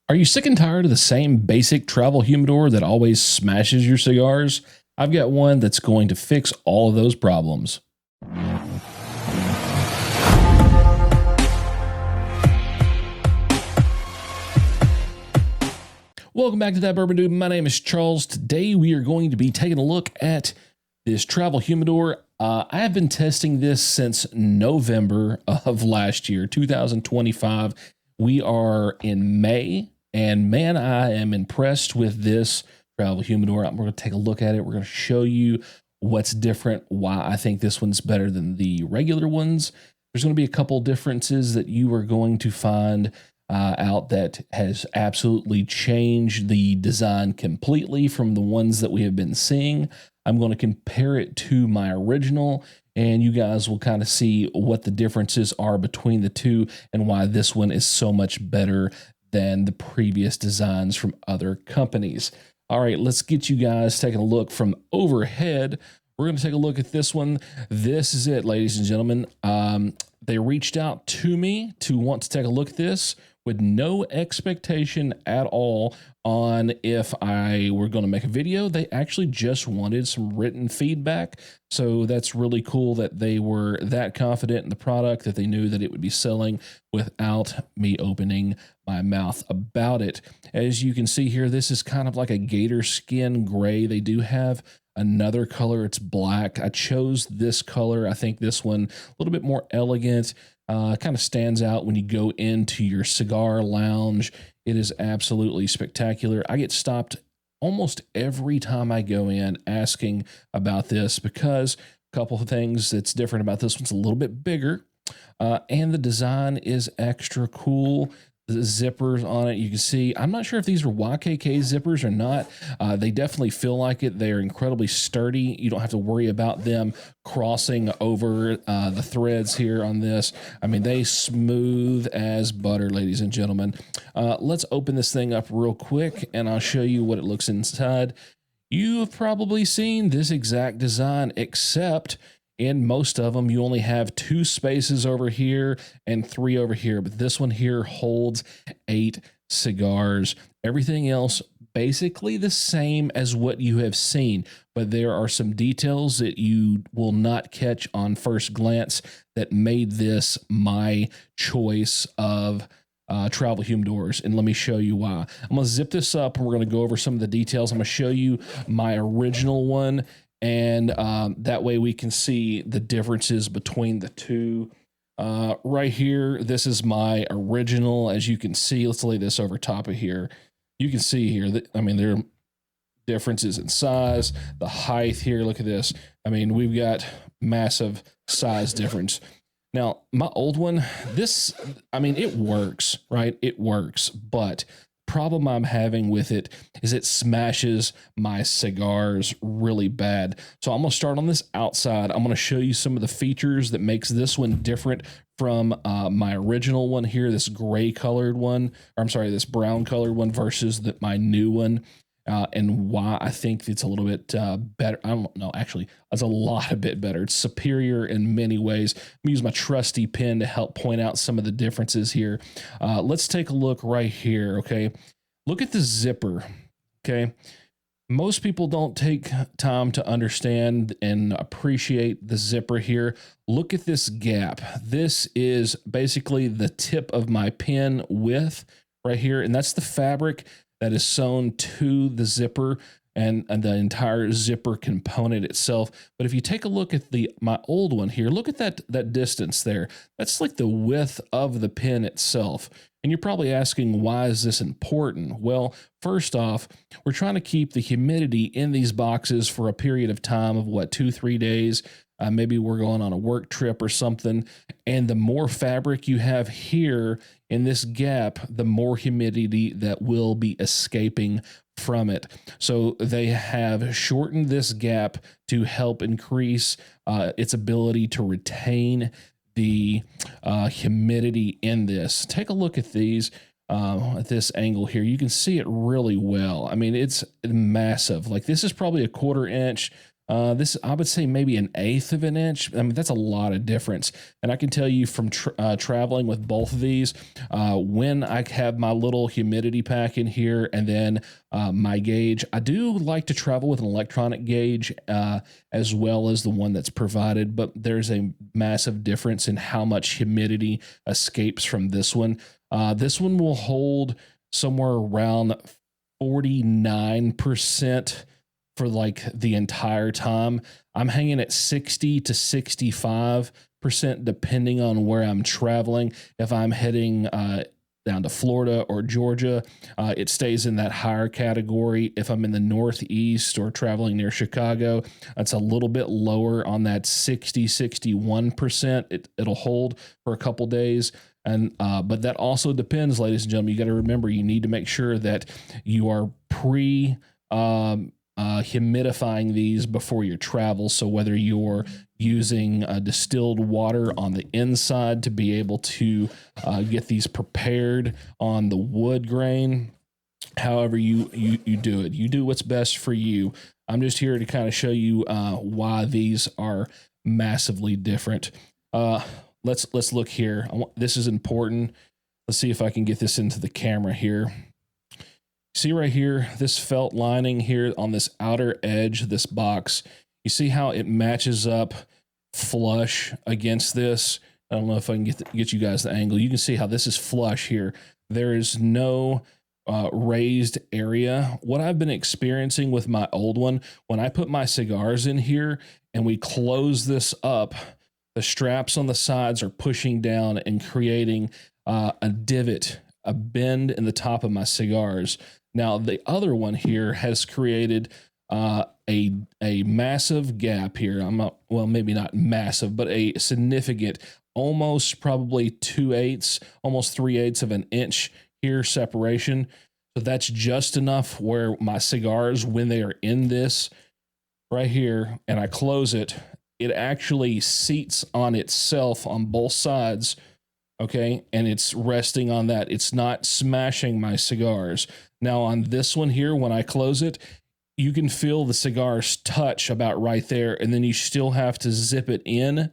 Are you sick and tired of the same basic travel humidor that always smashes your cigars? I've got one that's going to fix all of those problems. Welcome back to That Bourbon Dude. My name is Charles. Today we are going to be taking a look at this travel humidor. I have been testing this since November of last year, 2025. We are in May, and man, I am impressed with this travel humidor. We're going to take a look at it. We're going to show you what's different, why I think this one's better than the regular ones. There's going to be a couple differences that you are going to find out that has absolutely changed the design completely from the ones that we have been seeing. I'm going to compare it to my original, and you guys will kind of see what the differences are between the two and why this one is so much better than the previous designs from other companies. All right, let's get you guys taking a look from overhead. We're going to take a look at this one. This is it, ladies and gentlemen. They reached out to me to want to take a look at this with no expectation at all on if I were going to make a video. They actually just wanted some written feedback. So that's really cool that they were that confident in the product that they knew that it would be selling without me opening my mouth about it. As you can see here, this is kind of like a gator skin gray. They do have another color. It's black. I chose this color. I think this one a little bit more elegant. Kind of stands out when you go into your cigar lounge. It is absolutely spectacular. I get stopped almost every time I go in asking about this because a couple of things that's different about this one's a little bit bigger, and the design is extra cool. The zippers on it, you can see, I'm not sure if these are YKK zippers or not. They definitely feel like it. They're incredibly sturdy. You don't have to worry about them crossing over the threads here on this. I mean, they smooth as butter, ladies and gentlemen. Let's open this thing up real quick and I'll show you what it looks inside. You have probably seen this exact design, except in most of them, you only have 2 spaces over here and 3 over here, but this one here holds 8 cigars. Everything else basically the same as what you have seen, but there are some details that you will not catch on first glance that made this my choice of travel humidors, and let me show you why. I'm going to zip this up and we're going to go over some of the details. I'm going to show you my original one, and that way we can see the differences between the two. Right here, this is my original. As you can see, let's lay this over top of here. You can see here that, I mean, there are differences in size, the height here. Look at this. I mean, we've got massive size difference. Now, my old one, this, I mean, it works, right? It works, but problem I'm having with it is it smashes my cigars really bad. So I'm going to start on this outside. I'm going to show you some of the features that makes this one different from my original one here, this gray colored one, or I'm sorry, this brown colored one versus my new one. And why I think it's a little bit better. I don't know, actually, it's a lot a bit better. It's superior in many ways. I'm gonna use my trusty pen to help point out some of the differences here. Let's take a look right here, okay? Look at the zipper, okay? Most people don't take time to understand and appreciate the zipper here. Look at this gap. This is basically the tip of my pen width right here, and that's the fabric that is sewn to the zipper and the entire zipper component itself. But if you take a look at my old one here, look at that distance there. That's like the width of the pen itself. And you're probably asking, why is this important? Well, first off, we're trying to keep the humidity in these boxes for a period of time of what, 2-3 days. Maybe we're going on a work trip or something. And the more fabric you have here in this gap, the more humidity that will be escaping from it. So they have shortened this gap to help increase its ability to retain the humidity in this. Take a look at these. At this angle here, you can see it really well. I mean, it's massive. Like, this is probably a 1/4 inch This, I would say maybe an eighth of an inch. I mean, that's a lot of difference. And I can tell you from traveling with both of these, when I have my little humidity pack in here and then my gauge, I do like to travel with an electronic gauge as well as the one that's provided, but there's a massive difference in how much humidity escapes from this one. This one will hold somewhere around 49% for like the entire time. I'm hanging at 60 to 65% depending on where I'm traveling. If I'm heading down to Florida or Georgia, it stays in that higher category. If I'm in the Northeast or traveling near Chicago, it's a little bit lower on that 60-61%. It'll hold for a couple days. And but that also depends, ladies and gentlemen. You got to remember, you need to make sure that you are humidifying these before your travel. So whether you're using distilled water on the inside to be able to get these prepared on the wood grain, however you do it, you do what's best for you. I'm just here to kind of show you why these are massively different. Let's look here. This is important. Let's see if I can get this into the camera here. See right here, this felt lining here on this outer edge of this box. You see how it matches up flush against this? I don't know if I can get you guys the angle. You can see how this is flush here. There is no raised area. What I've been experiencing with my old one, when I put my cigars in here and we close this up, the straps on the sides are pushing down and creating a divot, a bend in the top of my cigars. Now, the other one here has created a massive gap here. Well, maybe not massive, but a significant, almost probably 2/8, almost 3/8 of an inch here separation. So that's just enough where my cigars, when they are in this right here, and I close it, it actually seats on itself on both sides. Okay, and it's resting on that. It's not smashing my cigars. Now on this one here, when I close it, you can feel the cigars touch about right there, and then you still have to zip it in,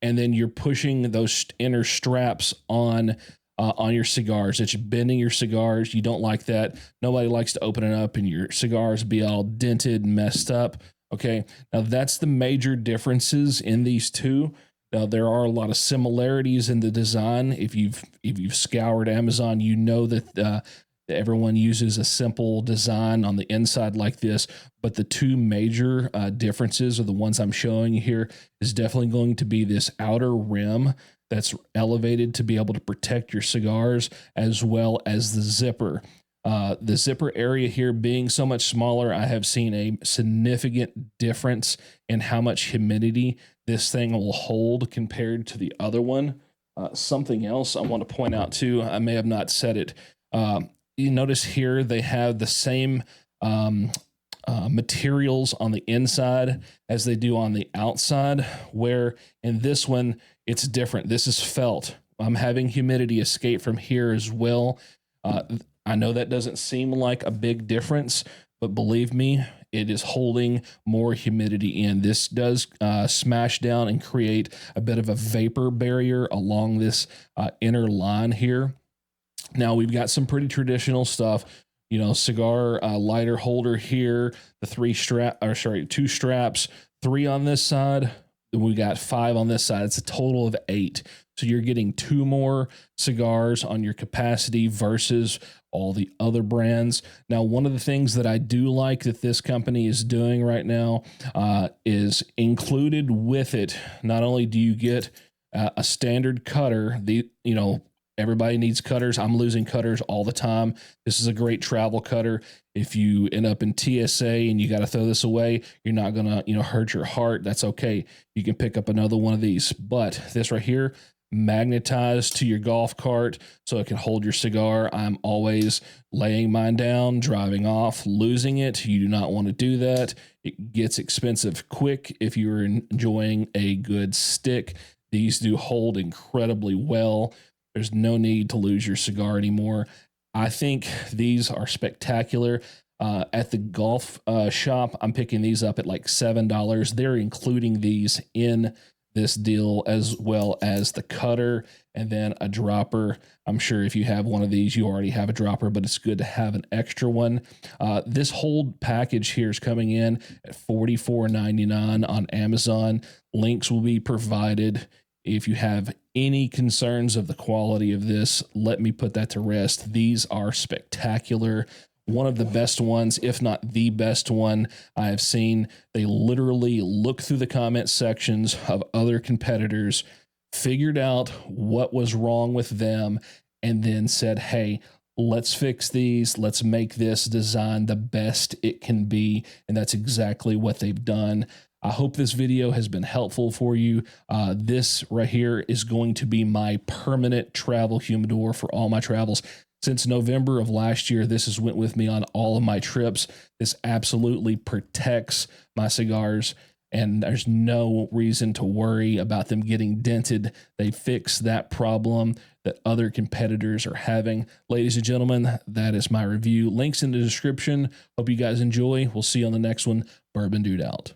and then you're pushing those inner straps on your cigars. It's bending your cigars. You don't like that. Nobody likes to open it up and your cigars be all dented and messed up. Okay, now that's the major differences in these two. Now, there are a lot of similarities in the design. If you've scoured Amazon, you know that everyone uses a simple design on the inside like this. But the two major differences are the ones I'm showing you here is definitely going to be this outer rim that's elevated to be able to protect your cigars, as well as the zipper. The zipper area here being so much smaller, I have seen a significant difference in how much humidity this thing will hold compared to the other one. Something else I want to point out too, I may have not said it. You notice here they have the same materials on the inside as they do on the outside, where in this one it's different. This is felt. I'm having humidity escape from here as well. I know that doesn't seem like a big difference, but believe me, it is holding more humidity in. This does smash down and create a bit of a vapor barrier along this inner line here. Now we've got some pretty traditional stuff, you know, cigar lighter holder here, the two straps, 3 on this side. Then we got 5 on this side. It's a total of 8. So you're getting 2 more cigars on your capacity versus all the other brands. Now, one of the things that I do like that this company is doing right now is included with it. Not only do you get a standard cutter, everybody needs cutters. I'm losing cutters all the time. This is a great travel cutter. If you end up in TSA and you got to throw this away, you're not going to, hurt your heart. That's okay. You can pick up another one of these. But this right here, magnetized to your golf cart so it can hold your cigar. I'm always laying mine down, driving off, losing it. You do not want to do that. It gets expensive quick if you're enjoying a good stick. These do hold incredibly well. There's no need to lose your cigar anymore. I think these are spectacular. At the golf shop, I'm picking these up at like $7. They're including these in this deal, as well as the cutter and then a dropper. I'm sure if you have one of these, you already have a dropper, but it's good to have an extra one. This whole package here is coming in at $44.99 on Amazon. Links will be provided. If you have any concerns of the quality of this, let me put that to rest. These are spectacular. One of the best ones, if not the best one I have seen. They literally look through the comment sections of other competitors, figured out what was wrong with them, and then said, hey, let's fix these. Let's make this design the best it can be. And that's exactly what they've done. I hope this video has been helpful for you. This right here is going to be my permanent travel humidor for all my travels. Since November of last year, this has went with me on all of my trips. This absolutely protects my cigars, and there's no reason to worry about them getting dented. They fix that problem that other competitors are having. Ladies and gentlemen, that is my review. Links in the description. Hope you guys enjoy. We'll see you on the next one. Bourbon Dude out.